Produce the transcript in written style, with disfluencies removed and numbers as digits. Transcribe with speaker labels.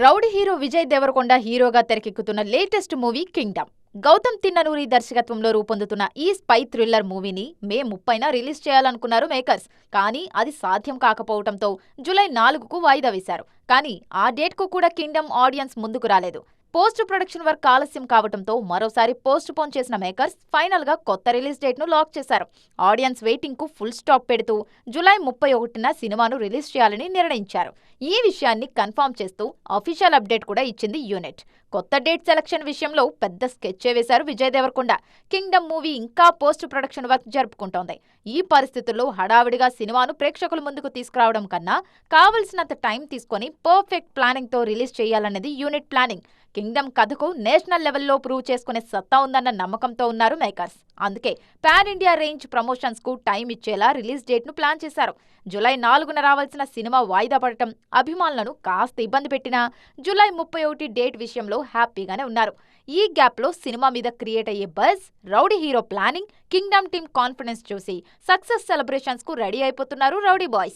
Speaker 1: Rowdy hero Vijay Deverakonda హీరోగా తెరకెక్కుతున్న latest movie Kingdom. Gautam Tinnanuri దర్శకత్వంలో రూపొందుతున్న ఈ స్పై థ్రిల్లర్ మూవీని మే 30న రిలీజ్ చేయాలనుకున్నారు మేకర్స్. కానీ అది సాధ్యం కాకపోవడంతో జూలై 4కు వాయిదా వేశారు. కానీ ఆ డేట్కు కూడా కింగ్డమ్ ఆడియన్స్ ముందుకు రాలేదు. పోస్ట్ ప్రొడక్షన్ వర్క్ ఆలస్యం కావడంతో మరోసారి పోస్ట్ పోన్ చేసిన మేకర్స్ ఫైనల్ గా కొత్త రిలీజ్ డేట్ ను లాక్ చేశారు. ఆడియన్స్ వెయిటింగ్ కు ఫుల్ స్టాప్ పెడుతూ జూలై 31న సినిమాను రిలీజ్ చేయాలని నిర్ణయించారు. ఈ విషయాన్ని కన్ఫర్మ్ చేస్తూ అఫీషియల్ అప్డేట్ కూడా ఇచ్చింది యూనిట్. కొత్త డేట్ సెలక్షన్ విషయంలో పెద్ద స్కెచ్ వేశారు విజయ్ దేవరకొండ. కింగ్డమ్ మూవీ ఇంకా పోస్ట్ ప్రొడక్షన్ వర్క్ జరుపుకుంటోంది. ఈ పరిస్థితుల్లో హడావిడిగా సినిమాను ప్రేక్షకుల ముందుకు తీసుకురావడం కన్నా కావలసినంత టైం తీసుకొని పర్ఫెక్ట్ ప్లానింగ్ తో రిలీజ్ చేయాలన్నది యూనిట్ ప్లానింగ్. కింగ్డమ్ కథకు నేషనల్ లెవెల్లో ప్రూవ్ చేసుకునే సత్తా ఉందన్న నమ్మకంతో ఉన్నారు మేకర్స్. అందుకే పాన్ ఇండియా రేంజ్ ప్రమోషన్స్ కు టైం ఇచ్చేలా రిలీజ్ డేట్ ను ప్లాన్ చేశారు. జూలై 4న రావాల్సిన సినిమా వాయిదా పడటం అభిమానులను కాస్త ఇబ్బంది పెట్టినా జూలై 31 డేట్ విషయంలో హ్యాపీగానే ఉన్నారు. ఈ గ్యాప్ లో సినిమా మీద క్రియేట్ అయ్యే buzz, rowdy hero planning, Kingdom team confidence చూసి సక్సెస్ సెలబ్రేషన్స్ కు రెడీ అయిపోతున్నారు రౌడీ బాయ్స్.